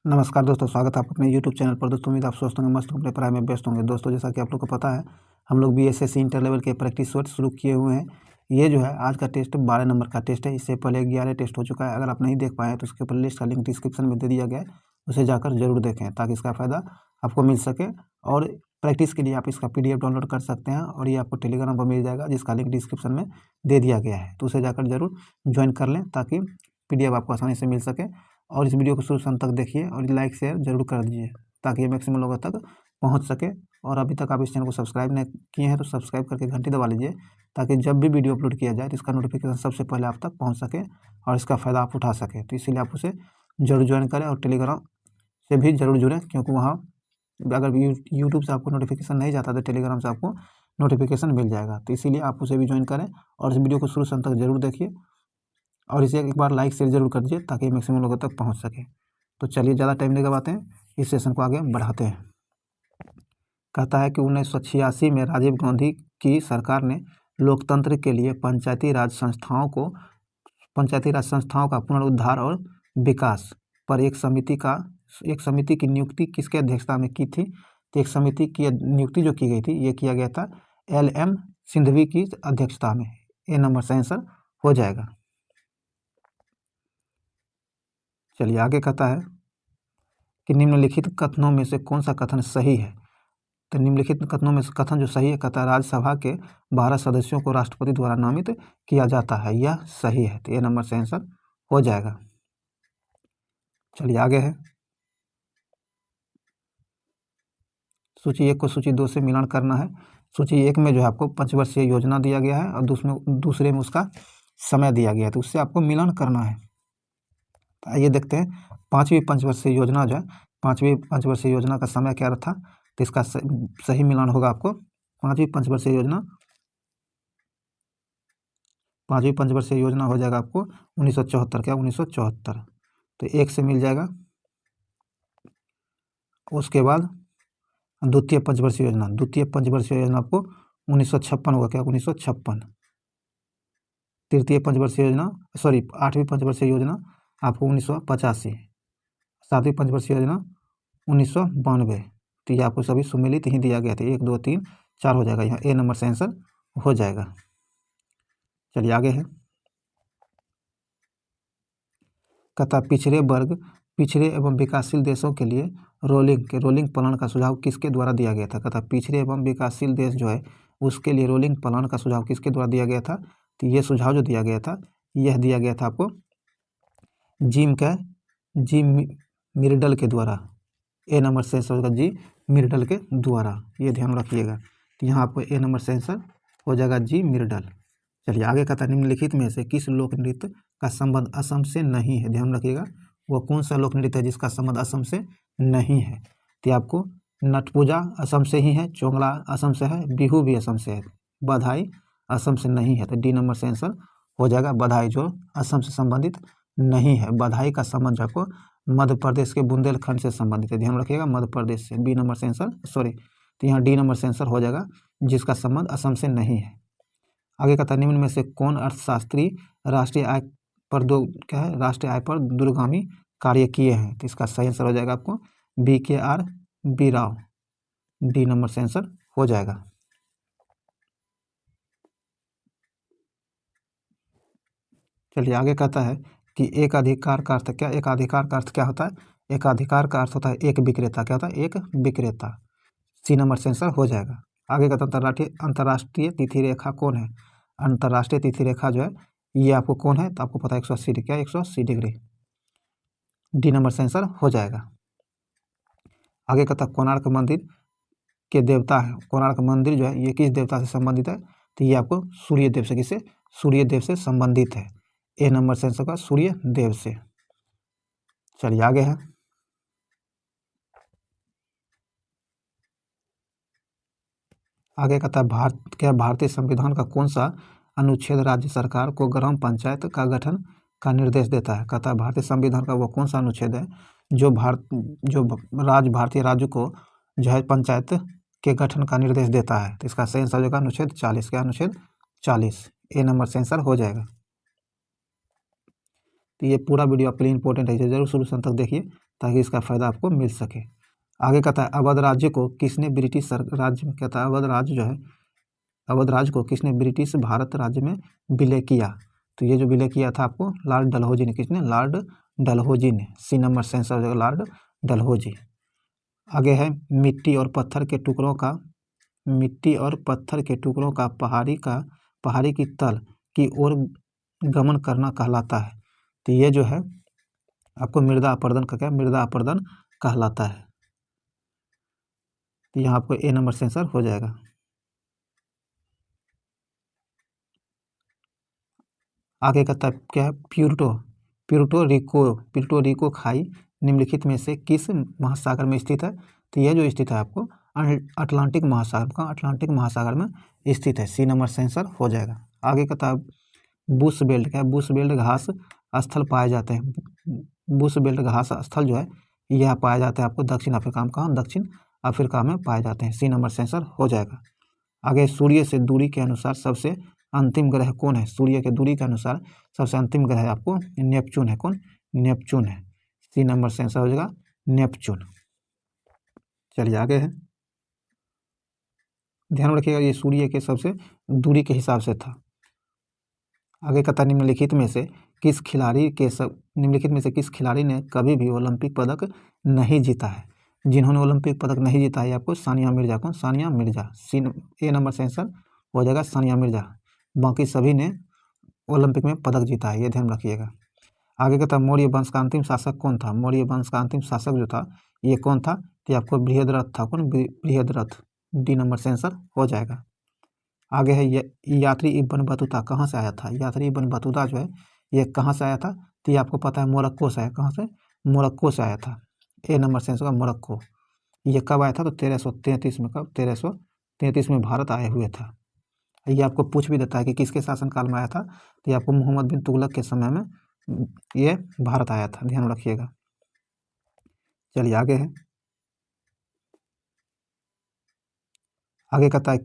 नमस्कार दोस्तों, स्वागत है आपका अपने यूट्यूब चैनल पर। दोस्तों उम्मीद आप स्वस्थ होंगे, मस्त होंगे, अपने पढ़ाई में व्यस्त होंगे। दोस्तों जैसा कि आप लोग को पता है, हम लोग बीएसएससी इंटर लेवल के प्रैक्टिस सेट शुरू किए हुए हैं। ये जो है आज का टेस्ट 12 नंबर का टेस्ट है। इससे पहले 11 टेस्ट हो चुका है। अगर आप नहीं देख पाए तो उसके प्लेलिस्ट का लिंक डिस्क्रिप्शन में दे दिया गया है, उसे जाकर जरूर देखें ताकि इसका फ़ायदा आपको मिल सके। और प्रैक्टिस के लिए आप इसका PDF डाउनलोड कर सकते हैं और ये आपको टेलीग्राम पर मिल जाएगा, जिसका लिंक डिस्क्रिप्शन में दे दिया गया है। तो उसे जाकर जरूर ज्वाइन कर लें ताकि PDF आपको आसानी से मिल सके। और इस वीडियो को शुरू से अंत तक देखिए और लाइक शेयर जरूर कर दीजिए ताकि ये मैक्सिमम लोगों तक पहुंच सके। और अभी तक आप इस चैनल को सब्सक्राइब नहीं किए हैं तो सब्सक्राइब करके घंटी दबा लीजिए ताकि जब भी वीडियो अपलोड किया जाए तो इसका नोटिफिकेशन सबसे पहले आप तक पहुंच सके और इसका फ़ायदा आप उठा सकें। तो इसीलिए आप उसे जरूर ज्वाइन करें और टेलीग्राम से भी जरूर जुड़ें, क्योंकि वहाँ अगर यूट्यूब से आपको नोटिफिकेशन नहीं जाता तो टेलीग्राम से आपको नोटिफिकेशन मिल जाएगा। तो इसीलिए आप उसे भी ज्वाइन करें और इस वीडियो को शुरू से अंत तक जरूर देखिए और इसे एक बार लाइक शेयर जरूर कर दीजिए ताकि मैक्सिमम लोगों तक पहुंच सके। तो चलिए ज़्यादा टाइम नहीं गवाते हैं, इस सेशन को आगे बढ़ाते हैं। कहता है कि 1986 में राजीव गांधी की सरकार ने लोकतंत्र के लिए पंचायती राज संस्थाओं का पुनरुद्धार और विकास पर एक समिति की नियुक्ति किसके अध्यक्षता में की थी। तो एक समिति की नियुक्ति जो की गई थी ये किया गया था LM सिंघवी की अध्यक्षता में। ए नंबर से आंसर हो जाएगा। चलिए आगे कहता है कि निम्नलिखित कथनों में से कौन सा कथन सही है। तो निम्नलिखित कथनों में से कथन जो सही है, कहता है राज्यसभा के 12 सदस्यों को राष्ट्रपति द्वारा नामित किया जाता है, यह सही है। तो ए नंबर से आंसर हो जाएगा। चलिए आगे है, सूची 1 को सूची 2 से मिलान करना है। सूची 1 में जो है आपको पंचवर्षीय योजना दिया गया है और दूसरे में उसका समय दिया गया है, तो उससे आपको मिलान करना है। तो आइए देखते हैं पाँचवीं पंचवर्षीय योजना जो है, पाँचवीं पंचवर्षीय योजना का समय क्या था। तो इसका सही मिलान होगा आपको पाँचवीं पंचवर्षीय योजना हो जाएगा आपको 1974। क्या 1974, तो 1 से मिल जाएगा। उसके बाद द्वितीय पंचवर्षीय योजना आपको 1956 होगा। क्या 1956। तृतीय पंचवर्षीय योजना आठवीं पंचवर्षीय योजना आपको 1985। सातवीं पंचवर्षीय योजना 1992। तो ये आपको सभी सुमेलित ही दिया गया था, 1 2 3 4 हो जाएगा। यहाँ ए नंबर से आंसर हो जाएगा। चलिए आगे है, कहता पिछड़े एवं विकासशील देशों के लिए रोलिंग प्लान का सुझाव किसके द्वारा दिया गया था। कहता पिछड़े एवं विकासशील देश जो है उसके लिए रोलिंग प्लान का सुझाव किसके द्वारा दिया गया था। तो ये सुझाव जो दिया गया था यह दिया गया था आपको जिम मिर्डल के द्वारा। ए नंबर से आंसर होगा जी मिर्डल के द्वारा, ये ध्यान रखिएगा। तो यहाँ आपको ए नंबर से आंसर हो जाएगा जी मिर्डल। चलिए आगे कहता है निम्नलिखित में से किस लोक नृत्य का संबंध असम से नहीं है। ध्यान रखिएगा वो कौन सा लोक नृत्य है जिसका संबंध असम से नहीं है। तो आपको नटपूजा असम से ही है, चोंगला असम से है, बिहू भी असम से है, बधाई असम से नहीं है। तो डी नंबर से आंसर हो जाएगा बधाई, जो असम से संबंधित नहीं है। बधाई का संबंध आपको मध्य प्रदेश के बुंदेलखंड से संबंधित है। ध्यान रखिएगा मध्य प्रदेश से। बी नंबर से आंसर तो यहाँ डी नंबर से आंसर हो जाएगा जिसका संबंध असम से नहीं है। आगे कहता है निम्न में से कौन अर्थशास्त्री राष्ट्रीय आय पर दूरगामी कार्य किए हैं। तो इसका सही आंसर हो जाएगा आपको BKR B Rao. D number से आंसर हो जाएगा। चलिए आगे कहता है कि एक अधिकार का अर्थ क्या होता है। एक अधिकार का अर्थ होता है एक विक्रेता। क्या होता है एक विक्रेता। सी नंबर से आंसर हो जाएगा। आगे कहता है अंतर्राष्ट्रीय तिथि रेखा कौन है। अंतर्राष्ट्रीय तिथि रेखा जो है ये आपको कौन है, तो आपको पता है 180 डिग्री। क्या 180 डिग्री। डी नंबर से आंसर हो जाएगा। आगे कहता है कोणार्क मंदिर के देवता है। कोणार्क मंदिर जो है ये किस देवता से संबंधित है। तो ये आपको सूर्य देव से संबंधित है। ए नंबर से आंसर होगा सूर्य देव से। चलिए आगे है, आगे कहता है भारतीय संविधान का कौन सा अनुच्छेद राज्य सरकार को ग्राम पंचायत का गठन का निर्देश देता है। कहता है भारतीय संविधान का वो कौन सा अनुच्छेद है जो भारतीय राज्य को जो है पंचायत के गठन का निर्देश देता है। तो इसका सही आंसर होगा अनुच्छेद 40। क्या अनुच्छेद 40। ए नंबर से आंसर हो जाएगा। तो ये पूरा वीडियो आपके लिए इंपॉर्टेंट है, जरूर शुरू से अंत तक देखिए ताकि इसका फ़ायदा आपको मिल सके। आगे कहता है अवध राज्य को किसने ब्रिटिश राज्य में, कहता है अवध राज्य जो है, अवध राज्य को किसने ब्रिटिश भारत राज्य में विलय किया। तो ये जो विलय किया था आपको लॉर्ड डलहौजी ने, किसने, लॉर्ड डलहौजी ने। सी नंबर सेंसर हो जाएगा लॉर्ड डलहौजी। आगे है मिट्टी और पत्थर के टुकड़ों का, मिट्टी और पत्थर के टुकड़ों का पहाड़ी की तल की ओर गमन करना कहलाता है। तो ये जो है आपको मृदा अपरदन का क्या, मृदा अपरदन कहलाता है। तो यहाँ आपको ए नंबर सेंसर हो जाएगा। आगे कहता है क्या है, प्यूर्टो रिको खाई निम्नलिखित में से किस महासागर में स्थित है। तो यह जो स्थित है आपको अटलांटिक महासागर में स्थित है। सी नंबर सेंसर हो जाएगा। आगे कहता है बुश बेल्ट, क्या है, बुश बेल्ट घास स्थल पाए जाते हैं। बुश बेल्ट घास स्थल जो है यह पाया जाता है आपको दक्षिण अफ्रीका में। कहाँ, दक्षिण अफ्रीका में पाए जाते हैं। सी नंबर सेंसर हो जाएगा। आगे सूर्य से दूरी के अनुसार सबसे अंतिम ग्रह कौन है। सूर्य के दूरी के अनुसार सबसे अंतिम ग्रह आपको नेपच्यून है। कौन, नेपच्यून है। सी नंबर सेंसर हो जाएगा नेपच्यून। चलिए आगे है, ध्यान रखिएगा ये सूर्य के सबसे दूरी के हिसाब से था। आगे कहता निम्नलिखित में से किस खिलाड़ी ने कभी भी ओलंपिक पदक नहीं जीता है। जिन्होंने ओलंपिक पदक नहीं जीता है आपको सानिया मिर्जा। कौन, सानिया मिर्जा। ए नंबर सेंसर हो जाएगा सानिया मिर्जा। बाकी सभी ने ओलंपिक में पदक जीता है, ये ध्यान रखिएगा। आगे कहता मौर्य वंश का अंतिम शासक कौन था। मौर्य वंश का अंतिम शासक जो था ये कौन था, तो आपको बृहद्रथ था। कौन, बृहद्रथ। डी नंबर सेंसर हो जाएगा। आगे है यात्री इब्न बतूता कहाँ से आया था। यात्री इब्न बतूता जो है ये कहाँ से आया था, तो ये आपको पता है मोरक्को से आया। कहाँ से, मोरक्को से आया था। ए नंबर सेंसर का मोरक्को। ये कब आया था, तो 1333 में। कब, 1333 में भारत आए हुए था। ये आपको पूछ भी देता है कि किसके शासनकाल में आया था, तो ये आपको मोहम्मद बिन तुगलक के समय में ये भारत आया था, ध्यान रखिएगा। चलिए आगे है, आगे कहता है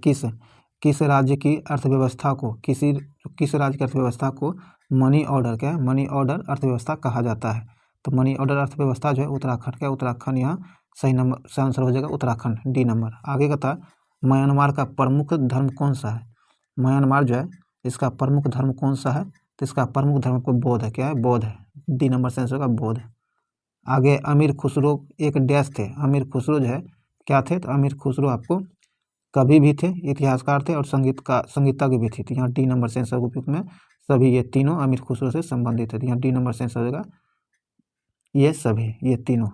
किस राज्य की अर्थव्यवस्था को किस राज्य की अर्थव्यवस्था को मनी ऑर्डर, क्या है, मनी ऑर्डर अर्थव्यवस्था कहा जाता है। तो मनी ऑर्डर अर्थव्यवस्था जो है उत्तराखंड, क्या, उत्तराखंड यहाँ सही आंसर हो जाएगा उत्तराखंड। D number. आगे कहता है म्यांमार का प्रमुख धर्म कौन सा है। म्यांमार जो है इसका प्रमुख धर्म कौन सा है, तो इसका प्रमुख धर्म को बौद्ध है। क्या है, बौद्ध है। डी नंबर से आंसर होगा बौद्ध। आगे अमीर खुसरो एक डैश थे। अमीर खुसरो जो है क्या थे, तो अमीर खुसरो आपको कवि भी थे, इतिहासकार थे और संगीतज्ञ भी थे। तो यहाँ डी नंबर से आंसर उपयुक्त में सभी ये तीनों अमीर खुसरो से संबंधित है। तो यहाँ डी नंबर से आंसर होगा ये सभी, ये तीनों।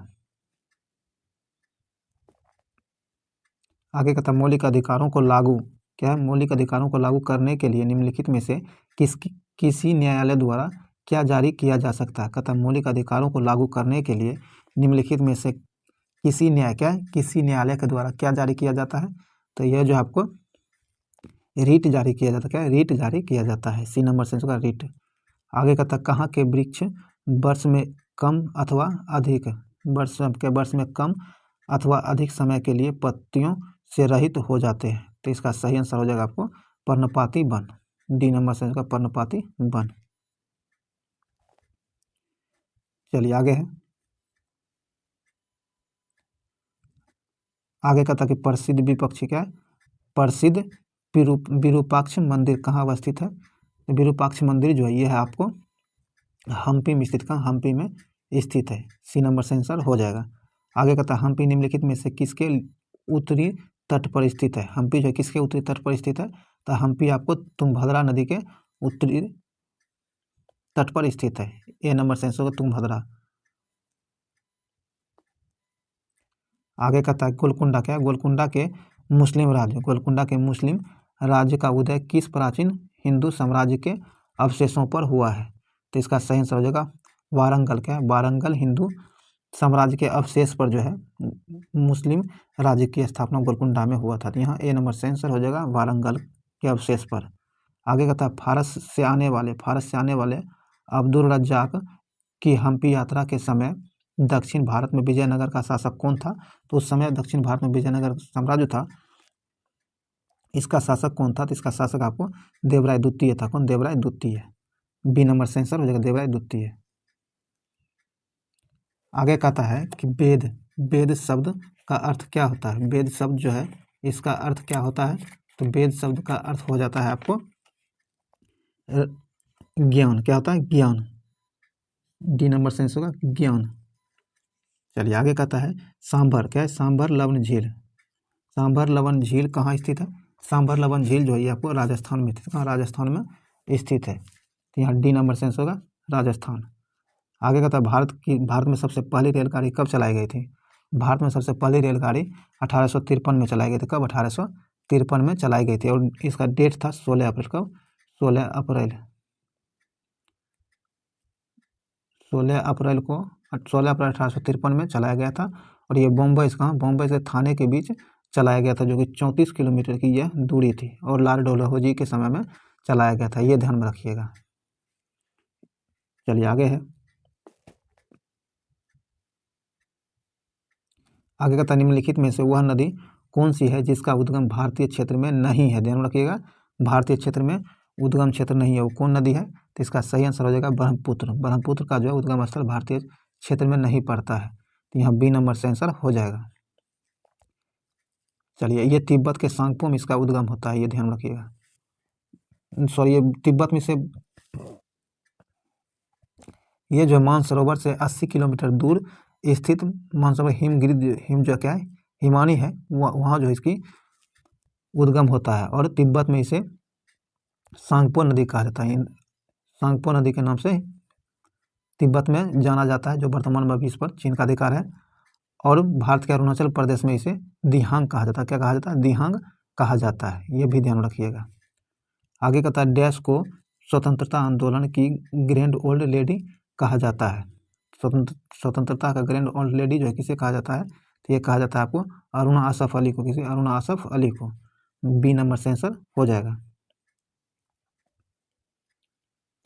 आगे कहता मौलिक अधिकारों को लागू, क्या है, मौलिक अधिकारों को लागू करने के लिए निम्नलिखित में से किसी न्यायालय द्वारा क्या जारी किया जा सकता है। कहता मौलिक अधिकारों को लागू करने के लिए निम्नलिखित में से किसी न्यायालय के द्वारा क्या जारी किया जाता है। तो यह जो आपको रीट जारी किया जाता है। क्या है, रीट जारी किया जाता है। सी नंबर से होगा रीट। आगे कहता कहाँ के वृक्ष वर्ष में कम अथवा अधिक समय के लिए पत्तियों से रहित हो जाते हैं। तो इसका सही आंसर हो जाएगा आपको पर्णपाती वन। डी नंबर से होगा पर्णपाती वन। चलिए आगे है, आगे कहता कि प्रसिद्ध विपक्षी, क्या है, प्रसिद्ध विरूपाक्ष मंदिर कहाँ अवस्थित है। तो विरूपाक्ष मंदिर जो है ये है आपको हम्पी में स्थित। कहाँ, हम्पी में स्थित है। सी नंबर से आंसर हो जाएगा। आगे कहता है हम्पी निम्नलिखित में से किसके उत्तरी तट पर स्थित है। हम्पी जो है किसके उत्तरी तट पर स्थित है, तो हम्पी आपको तुंगभद्रा नदी के उत्तरी तट पर स्थित है। ए नंबर से आंसर होगा तुंगभद्रा। आगे कहता है गोलकुंडा, क्या है, गोलकुंडा के मुस्लिम राज्य का उदय किस प्राचीन हिंदू साम्राज्य के अवशेषों पर हुआ है। तो इसका सही आंसर हो जाएगा वारंगल। क्या है, वारंगल हिंदू साम्राज्य के अवशेष पर जो है मुस्लिम राज्य की स्थापना गोलकुंडा में हुआ था। तो यहाँ ए नंबर से आंसर हो जाएगा वारंगल के अवशेष पर। आगे कहता है फारस से आने वाले अब्दुल रज्जाक की हम्पी यात्रा के समय दक्षिण भारत में विजयनगर का शासक कौन था। तो उस समय दक्षिण भारत में विजयनगर साम्राज्य था, इसका शासक कौन था। तो इसका शासक आपको देवराय द्वितीय था। कौन, देवराय द्वितीय। बी नंबर से आंसर हो जाएगा देवराय द्वितीय। आगे कहता है कि वेद, वेद शब्द का अर्थ क्या होता है। वेद शब्द जो है इसका अर्थ क्या होता है, तो वेद शब्द का अर्थ हो जाता है आपको ज्ञान। क्या होता है, ज्ञान। डी नंबर सेंस होगा ज्ञान। चलिए आगे कहता है सांभर, क्या है, सांभर लवण झील। सांभर लवण झील कहाँ स्थित है, सांभर लवण झील जो है ये आपको राजस्थान में स्थित, कहाँ, राजस्थान में स्थित है। तो यहाँ डी नंबर सेंस होगा राजस्थान। आगे कहता है भारत में सबसे पहली रेलगाड़ी कब चलाई गई थी। भारत में सबसे पहली रेलगाड़ी 1853 में चलाई गई थी। कब, 1853 में चलाई गई थी और इसका डेट था 16 अप्रैल। कब, 16 अप्रैल, 16 अप्रैल को 16 अप्रैल 1853 में चलाया गया था। और ये बम्बई से, कहाँ, बम्बई से थाने के बीच चलाया गया था, जो कि 34 किलोमीटर की यह दूरी थी और लाल डलहौजी के समय में चलाया गया था, ये ध्यान में रखिएगा। चलिए आगे है, आगे का निम्नलिखित में से वह नदी कौन सी है जिसका उद्गम भारतीय क्षेत्र में नहीं है। ध्यान रखिएगा, भारतीय क्षेत्र में उद्गम क्षेत्र नहीं है, वो कौन नदी है, तो इसका सही आंसर हो जाएगा ब्रह्मपुत्र। ब्रह्मपुत्र का जो है उद्गम स्थल भारतीय क्षेत्र में नहीं पड़ता है, तो यहाँ बी नंबर से आंसर हो जाएगा। चलिए, ये तिब्बत के सांगपो में इसका उद्गम होता है, ये ध्यान रखिएगा। सॉरी, ये तिब्बत में से, ये जो मानसरोवर से 80 किलोमीटर दूर स्थित मानसरोवर हिमगिरी, हिम जो क्या है, हिमानी है, वहाँ जो इसकी उद्गम होता है और तिब्बत में इसे सांगपो नदी कहा जाता है। सांगपो नदी के नाम से तिब्बत में जाना जाता है, जो वर्तमान में भी इस पर चीन का अधिकार है। और भारत के अरुणाचल प्रदेश में इसे दिहांग कहा जाता है। क्या कहा जाता है, दिहांग कहा जाता है, ये भी ध्यान रखिएगा। आगे कहता है डैश को स्वतंत्रता आंदोलन की ग्रैंड ओल्ड लेडी कहा जाता है। स्वतंत्रता का ग्रैंड ओल्ड लेडी जो है किसे कहा जाता है, तो ये कहा जाता है आपको अरुणा आसफ अली को। किसे, अरुणा आसफ अली को। बी नंबर से आंसर हो जाएगा।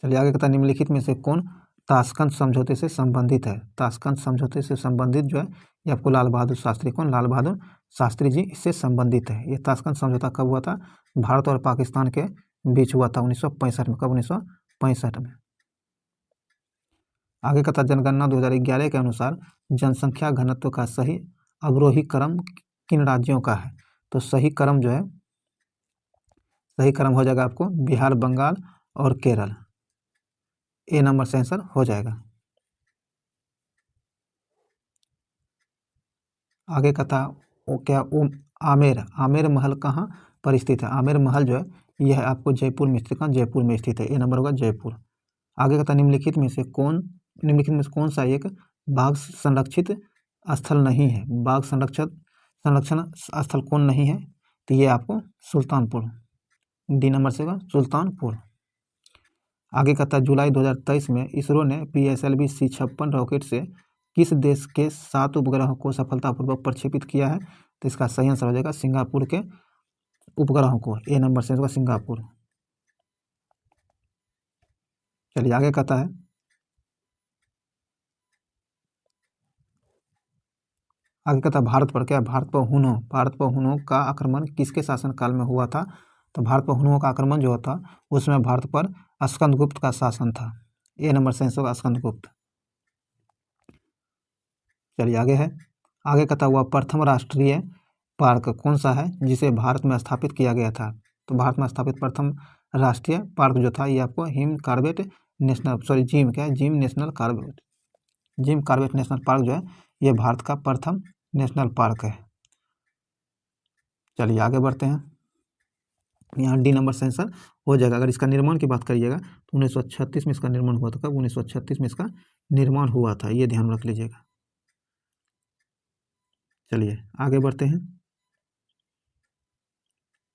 चलिए आगे कहता है निम्नलिखित में से कौन ताशकंद समझौते से संबंधित है। ताशकंद समझौते से संबंधित जो है ये आपको लाल बहादुर शास्त्री, कौन, लाल बहादुर शास्त्री जी इससे संबंधित है। ये ताशकंद समझौता कब हुआ था, भारत और पाकिस्तान के बीच हुआ था 1965 में। कब, 1965 में। आगे कहता जनगणना 2011 के अनुसार जनसंख्या घनत्व का सही अवरोही क्रम किन राज्यों का है, तो सही क्रम जो है, सही क्रम हो जाएगा आपको बिहार, बंगाल और केरल। ए नंबर से आंसर हो जाएगा। आगे कहता वो क्या, वो आमेर, आमेर महल कहाँ पर स्थित है। आमेर महल जो है यह आपको जयपुर में स्थित, कहाँ, जयपुर में स्थित है। ए नंबर होगा जयपुर। आगे कहता निम्नलिखित में से कौन सा एक बाघ संरक्षित स्थल नहीं है। बाघ संरक्षण स्थल कौन नहीं है, तो ये आपको सुल्तानपुर। डी नंबर से होगा सुल्तानपुर। आगे कहता है जुलाई 2023 में इसरो ने PSLV C56 रॉकेट से किस देश के 7 उपग्रहों को सफलतापूर्वक प्रक्षेपित किया है, तो इसका सही आंसर हो जाएगा सिंगापुर के उपग्रहों को। ए नंबर से होगा सिंगापुर। चलिए आगे कहता है, आगे कहता है भारत पर क्या, भारत पर हुनों का आक्रमण किसके शासनकाल में हुआ था, तो भारत पर हुनों का आक्रमण जो था उसमें भारत पर स्कंदगुप्त का शासन था। ए नंबर से होगा स्कंदगुप्त। चलिए आगे है, आगे कहता हुआ प्रथम राष्ट्रीय पार्क कौन सा है जिसे भारत में स्थापित किया गया था, तो भारत में स्थापित प्रथम राष्ट्रीय पार्क जो था ये आपको हिम कार्बेट नेशनल, सॉरी जिम, क्या है, जिम कार्बेट नेशनल पार्क जो है ये भारत का प्रथम नेशनल पार्क है। चलिए आगे बढ़ते हैं, यहाँ डी नंबर से आंसर हो जाएगा। अगर इसका निर्माण की बात करिएगा तो 1936 में इसका निर्माण हुआ था। कब, 1936 में इसका निर्माण हुआ था, ये ध्यान रख लीजिएगा। चलिए आगे बढ़ते हैं,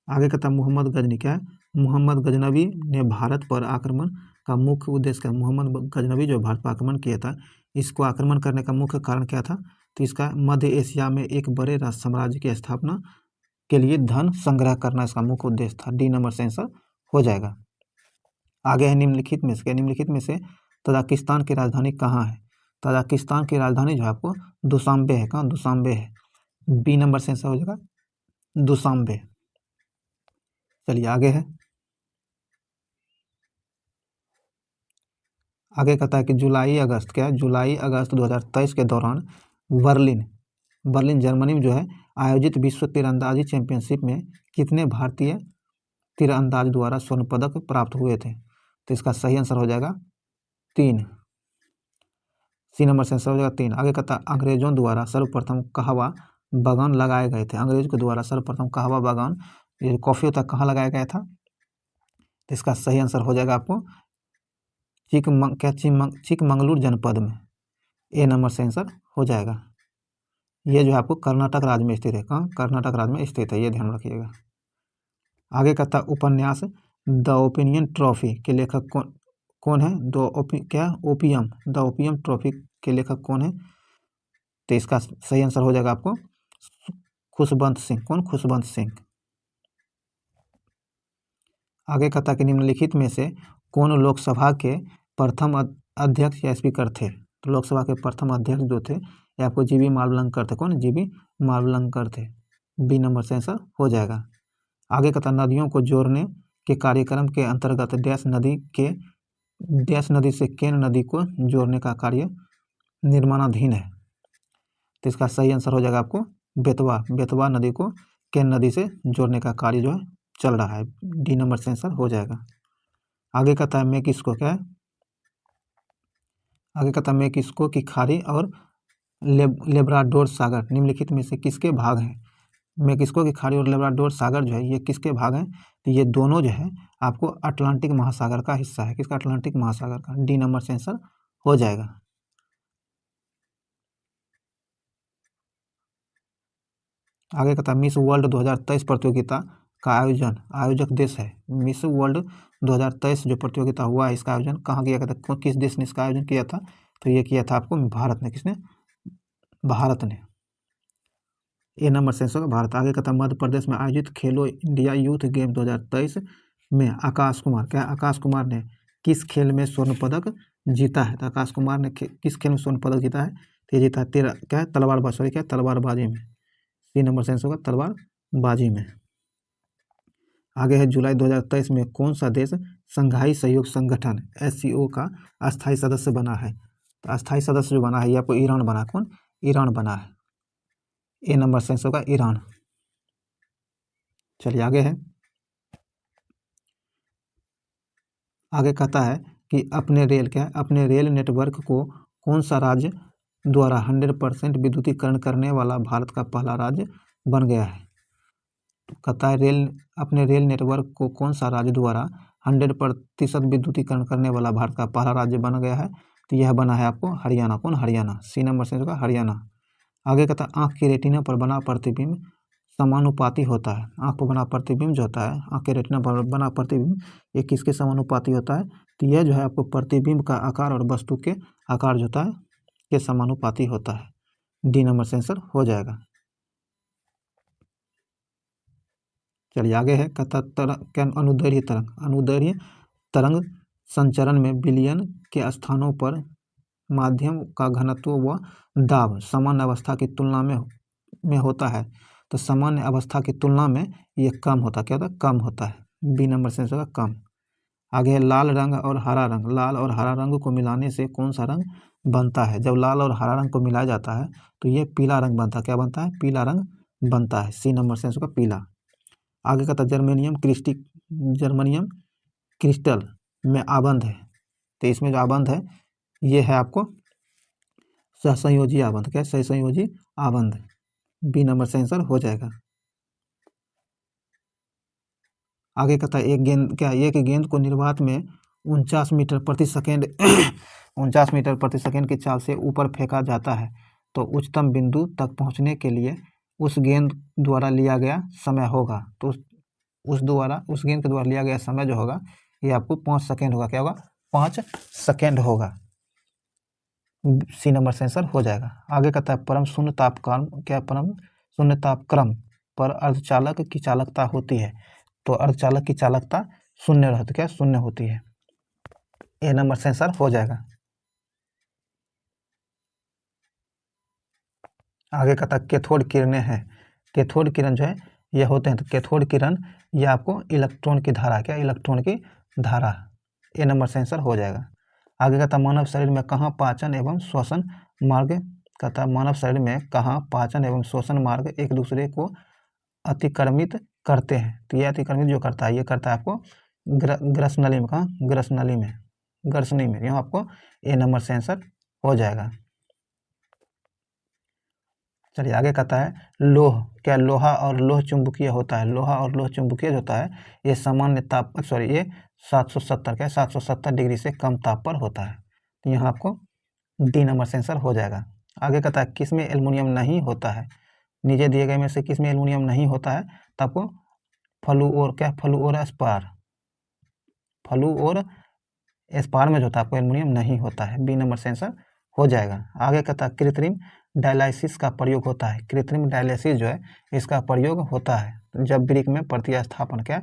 आगे कहता मोहम्मद गजनी, क्या है, मोहम्मद गजनवी ने भारत पर आक्रमण का मुख्य उद्देश्य क्या, मोहम्मद गजनवी जो भारत पर आक्रमण किया था इसको आक्रमण करने का मुख्य कारण क्या था, तो इसका मध्य एशिया में एक बड़े साम्राज्य की स्थापना के लिए धन संग्रह करना इसका मुख्य उद्देश्य था। डी नंबर से आंसर हो जाएगा। आगे है निम्नलिखित में से तजाकिस्तान की राजधानी कहाँ है। तजाकिस्तान की राजधानी जो है आपको दुशांबे है। कहाँ, दुशांबे है। बी नंबर से आंसर हो जाएगा दुशांबे। चलिए आगे है, आगे कहता है कि जुलाई अगस्त 2023 के दौरान बर्लिन जर्मनी में जो है आयोजित विश्व तीरंदाजी चैंपियनशिप में कितने भारतीय तीरंदाज द्वारा स्वर्ण पदक प्राप्त हुए थे? तो इसका सही आंसर हो जाएगा 3। सी नंबर से आंसर हो जाएगा 3। आगे कहता है अंग्रेजों द्वारा सर्वप्रथम कहवा बागान लगाए गए थे। अंग्रेजों के द्वारा सर्वप्रथम कहवा बागान, ये कॉफी होता है, कहाँ लगाया गया था? तो इसका सही आंसर हो जाएगा आपको चिकमंगलूर जनपद में। ए नंबर से आंसर हो जाएगा। ये जो है आपको कर्नाटक राज्य में स्थित है। कहाँ? कर्नाटक राज्य में स्थित है, ये ध्यान रखिएगा। आगे कहता उपन्यास द ओपिनियन ट्रॉफी के लेखक कौन है? द ओपियम ट्रॉफी के लेखक कौन है? तो इसका सही आंसर हो जाएगा आपको खुशवंत सिंह। कौन? खुशवंत सिंह। आगे कहता कि निम्नलिखित में से कौन लोकसभा के प्रथम अध्यक्ष या स्पीकर थे? तो लोकसभा के प्रथम अध्यक्ष जो थे ये आपको जीबी मालवलंकर थे। कौन? जीबी मालवलंकर थे। बी नंबर से आंसर हो जाएगा। आगे कहता नदियों को जोड़ने के कार्यक्रम के अंतर्गत डैश नदी से केन नदी को जोड़ने का कार्य निर्माणाधीन है। तो इसका सही आंसर हो जाएगा आपको बेतवा नदी को केन नदी से जोड़ने का कार्य जो है चल रहा है। डी नंबर से आंसर हो जाएगा। आगे कहता है मेक्सिको की खाड़ी और लेब्राडोर सागर निम्नलिखित में से किसके भाग हैं? मेक्सिको की खाड़ी और लेब्राडोर सागर जो है ये किसके भाग हैं? तो ये दोनों जो है आपको अटलांटिक महासागर का हिस्सा है। किसका? अटलांटिक महासागर का। डी नंबर से आंसर हो जाएगा। आगे कहता है मिस वर्ल्ड 2023 प्रतियोगिता का आयोजक देश है। मिस वर्ल्ड 2023 जो प्रतियोगिता हुआ है इसका आयोजन कहाँ किया गया था? किस देश ने इसका आयोजन किया था? तो ये किया था आपको भारत ने। किसने? भारत ने। ए नंबर से आंसर भारत। आगे कहता मध्य प्रदेश में आयोजित खेलो इंडिया यूथ गेम 2023 में आकाश कुमार ने किस खेल में स्वर्ण पदक जीता है? तो आकाश कुमार ने किस खेल में स्वर्ण पदक जीता है? तो ये जीता है तलवारबाजी में। सी नंबर से आंसर होगा तलवारबाजी में। आगे है जुलाई 2023 में कौन सा देश संघाई सहयोग संगठन SCO का अस्थायी सदस्य बना है? तो अस्थायी सदस्य जो बना है ये आपको ईरान बना। कौन? ईरान बना है। ए नंबर से आंसर होगा ईरान। चलिए आगे है। आगे कहता है कि अपने रेल नेटवर्क को कौन सा राज्य द्वारा 100% विद्युतीकरण करने वाला भारत का पहला राज्य बन गया है? तो कहता है अपने रेल नेटवर्क को कौन सा राज्य द्वारा 100% विद्युतीकरण करने वाला भारत का पहला राज्य बन गया है? तो यह बना है आपको हरियाणा। कौन? हरियाणा। सी नंबर से होगा हरियाणा। आगे कहता है आँख की रेटिना पर बना प्रतिबिंब समानुपाती होता है। आँख पर बना प्रतिबिंब जो होता है, आँख के रेटिना पर बना प्रतिबिंब ये किसके समानुपाती होता है? तो यह जो है आपको प्रतिबिंब का आकार और वस्तु के आकार जो होता है के समानुपाती होता है। डी नंबर से आंसर हो जाएगा। चलिए आगे है। कहता अनुदैर्ध्य तरंग संचरण में विलयन के स्थानों पर माध्यम का घनत्व व दाब सामान्य अवस्था की तुलना में होता है। तो सामान्य अवस्था की तुलना में ये कम होता है। क्या होता है? कम होता है। बी नंबर से आंसर कम। आगे है लाल रंग और हरा रंग। लाल और हरा रंग को मिलाने से कौन सा रंग बनता है? जब लाल और हरा रंग को मिलाया जाता है तो ये पीला रंग बनता है। क्या बनता है? पीला रंग बनता है। सी नंबर से आंसर पीला। आगे कहता है जर्मेनियम क्रिस्टल में आबंध है। तो इसमें जो आबंध है ये है आपको सहसंयोजी आबंध। क्या? सहसंयोजी आबंध। बी नंबर से आंसर हो जाएगा। आगे कहता है एक गेंद को निर्वात में 49 मीटर प्रति सेकेंड 49 मीटर प्रति सेकेंड की चाल से ऊपर फेंका जाता है तो उच्चतम बिंदु तक पहुंचने के लिए उस गेंद द्वारा लिया गया समय होगा। तो उस गेंद के द्वारा लिया गया समय जो होगा ये आपको 5 सेकेंड होगा। क्या होगा? 5 सेकेंड होगा। सी नंबर से आंसर हो जाएगा। आगे कहता है परम शून्य तापक्रम पर अर्धचालक की चालकता होती है। तो अर्धचालक की चालकता शून्य रहती। क्या? शून्य होती है। ए नंबर से आंसर हो जाएगा। आगे कहता है कैथोड किरणें हैं। कैथोड किरण जो है ये होते हैं। तो कैथोड किरण ये आपको इलेक्ट्रॉन की धारा। क्या? इलेक्ट्रॉन की धारा। ए नंबर से आंसर हो जाएगा। आगे कहता है मानव शरीर में कहाँ पाचन एवं श्वसन मार्ग, कहता है मानव शरीर में कहाँ पाचन एवं श्वसन मार्ग एक दूसरे को अतिक्रमित करते हैं। तो ये अतिक्रमित जो करता है ये करता है आपको ग्रसनली में, कहाँ ग्रसनली में, ग्रसनी में। यहाँ आपको ए नंबर से आंसर हो जाएगा। चलिए आगे कहता है लोह, क्या लोहा और लोह चुंबकीय होता है? लोहा और लोह चुंबकीय होता है ये सामान्य ताप ये 770 क्या 770 डिग्री से कम ताप पर होता है। तो यहाँ आपको डी नंबर से आंसर हो जाएगा। आगे कहता है किसमें एल्युमिनियम नहीं होता है? नीचे दिए गए में से किसमें एल्युमिनियम नहीं होता है? तो आपको फ्लूओर क्या फ्लूओरस्पार, फ्लूओर एस्पार में जो होता है आपको एल्युमिनियम नहीं होता है। बी नंबर से आंसर हो जाएगा। आगे कहता है कृत्रिम डायलिसिस का प्रयोग होता है। कृत्रिम डायलिसिस जो है इसका प्रयोग होता है जब वृक्क में प्रतिस्थापन, क्या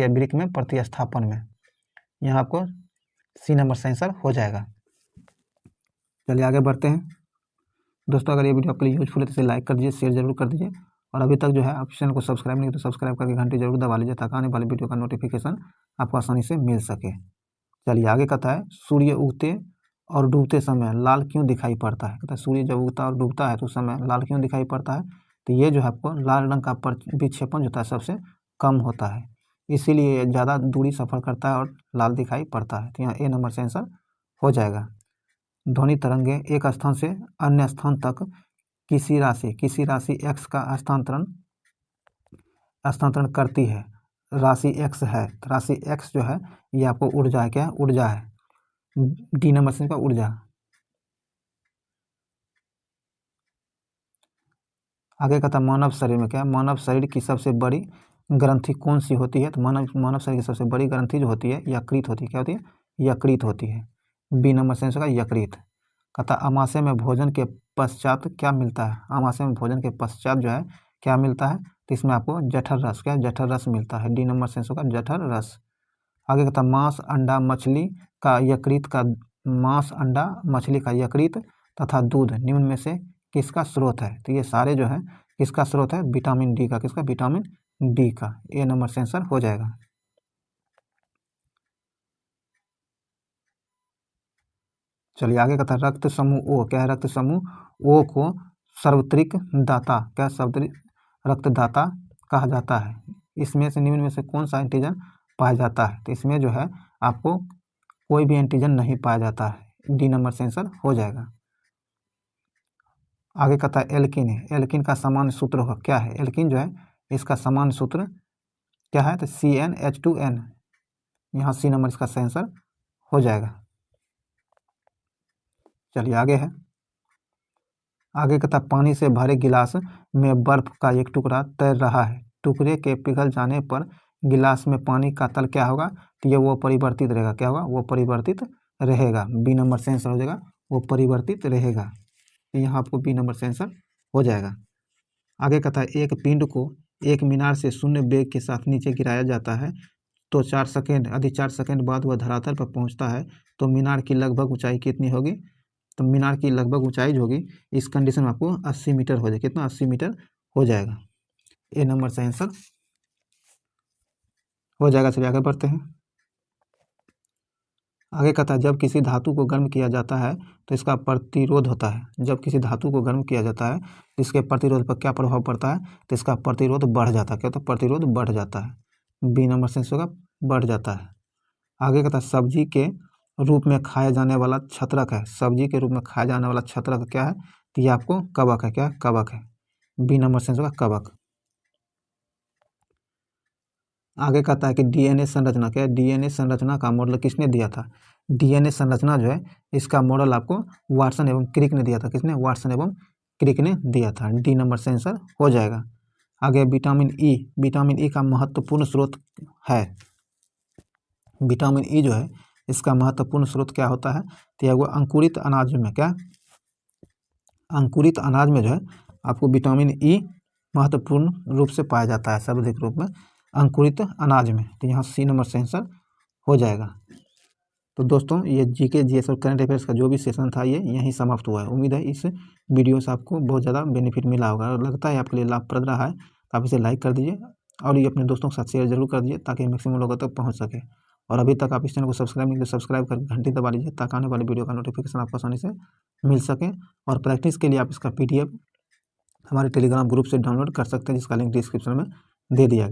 वृक्क में प्रतिस्थापन में। यहाँ आपको सी नंबर से आंसर हो जाएगा। चलिए आगे बढ़ते हैं। दोस्तों अगर ये वीडियो आपके लिए यूजफुल है तो इसे लाइक कर दीजिए, शेयर जरूर कर दीजिए, और अभी तक जो है आप चैनल को सब्सक्राइब नहीं तो सब्सक्राइब करके घंटी जरूर दबा लीजिए ताकि आने वाली वीडियो का नोटिफिकेशन आपको आसानी से मिल सके। चलिए आगे कहता है सूर्य उगते और डूबते समय लाल क्यों दिखाई पड़ता है? कहता है सूर्य जब उगता और डूबता है तो उस समय लाल क्यों दिखाई पड़ता है? तो ये जो है आपको लाल रंग का विक्षेपण जो होता है सबसे कम होता है, इसीलिए ज़्यादा दूरी सफ़र करता है और लाल दिखाई पड़ता है। तो यहाँ ए नंबर से आंसर हो जाएगा। ध्वनि तरंगे एक स्थान से अन्य स्थान तक किसी राशि x का स्थानांतरण करती है। राशि x है, राशि x जो है ये आपको ऊर्जा है, क्या ऊर्जा है। डी नंबर से का ऊर्जा। आगे कहता है मानव शरीर में, क्या मानव शरीर की सबसे बड़ी ग्रंथि कौन सी होती है? तो मानव शरीर की सबसे बड़ी ग्रंथि जो होती है यकृत होती है। क्या होती है? यकृत होती है। बी नंबर से का यकृत। कहता अमाशय में भोजन के पश्चात क्या मिलता है? अमाशय में भोजन के पश्चात जो है क्या मिलता है? तो इसमें आपको जठर रस, क्या जठर रस मिलता है। डी नंबर से का जठर रस। आगे कहता मांस अंडा मछली का यकृत का, मांस अंडा मछली का यकृत तथा दूध निम्न में से किसका स्रोत है? तो ये सारे जो है किसका स्रोत है? विटामिन डी का। किसका? विटामिन डी का। ए नंबर से आंसर हो जाएगा। चलिए आगे कहता है रक्त समूह ओ, क्या है? रक्त समूह ओ को सार्वत्रिक दाता, क्या सार्वत्रिक रक्तदाता कहा जाता है। इसमें से निम्न में से कौन सा एंटीजन पाया जाता है? तो इसमें जो है आपको कोई भी एंटीजन नहीं पाया जाता है। डी नंबर से आंसर हो जाएगा। आगे कहता है एल्किन है, एल्किन का सामान्य सूत्र होगा, क्या है? एल्किन जो है इसका सामान्य सूत्र क्या है? तो CnH2n। यहाँ सी नंबर इसका आंसर हो जाएगा। चलिए आगे है। आगे कहता पानी से भरे गिलास में बर्फ का एक टुकड़ा तैर रहा है। टुकड़े के पिघल जाने पर गिलास में पानी का तल क्या होगा? तो ये वो परिवर्तित रहेगा। क्या होगा? वो परिवर्तित रहेगा। बी नंबर से आंसर हो जाएगा, वो परिवर्तित रहेगा। तो यहाँ आपको बी नंबर से आंसर हो जाएगा। आगे कहता है एक पिंड को एक मीनार से शून्य वेग के साथ नीचे गिराया जाता है तो 4 सेकेंड बाद वह धरातल पर पहुँचता है तो मीनार की लगभग ऊंचाई कितनी होगी? तो मीनार की लगभग ऊंचाई जो होगी इस कंडीशन में आपको 80 मीटर हो जाएगा। कितना? 80 मीटर हो जाएगा। ए नंबर से आंसर हो जाएगा। चलिए आगे बढ़ते हैं। आगे कहता है जब किसी धातु को गर्म किया जाता है तो इसका प्रतिरोध होता है। जब किसी धातु को गर्म किया जाता है तो इसके प्रतिरोध पर क्या प्रभाव पड़ता है? तो इसका प्रतिरोध बढ़ जाता है। क्या होता है? प्रतिरोध बढ़ जाता है। बी नंबर से होगा बढ़ जाता है। आगे कहता है सब्जी के रूप में खाया जाने वाला छत्रक है। सब्जी के रूप में खाया जाने वाला छत्रक क्या है? तो ये आपको कवक है। क्या? कवक है। बी नंबर से होगा कवक। आगे कहता है कि डीएनए संरचना, क्या है? डीएनए संरचना का मॉडल किसने दिया था? डीएनए संरचना जो है इसका मॉडल आपको वाटसन एवं क्रिक ने दिया था। किसने? वाटसन एवं क्रिक ने दिया था। डी नंबर से आंसर हो जाएगा। आगे विटामिन ई, विटामिन ई का महत्वपूर्ण स्रोत है। विटामिन ई जो है इसका महत्वपूर्ण स्रोत क्या होता है? तो वो अंकुरित अनाज में, क्या अंकुरित अनाज में जो है आपको विटामिन ई महत्वपूर्ण रूप से पाया जाता है, सर्वाधिक रूप में अंकुरित अनाज में। तो यहाँ सी नंबर से आंसर हो जाएगा। तो दोस्तों ये जीके जीएस और करंट अफेयर्स का जो भी सेशन था ये यहीं समाप्त हुआ है। उम्मीद है इस वीडियो से आपको बहुत ज़्यादा बेनिफिट मिला होगा और लगता है आपके लिए लाभप्रद रहा है तो आप इसे लाइक कर दीजिए और ये अपने दोस्तों के साथ शेयर जरूर कर दीजिए ताकि मैक्सिमम लोगों तक पहुँच सके। और अभी तक आप इस चैनल को सब्सक्राइब नहीं किया तो सब्सक्राइब करके घंटी दबा लीजिए ताकि आने वाली वीडियो का नोटिफिकेशन आपको आसानी से मिल सके। और प्रैक्टिस के लिए आप इसका PDF हमारे टेलीग्राम ग्रुप से डाउनलोड कर सकते हैं, जिसका लिंक डिस्क्रिप्शन में दे दिया गया।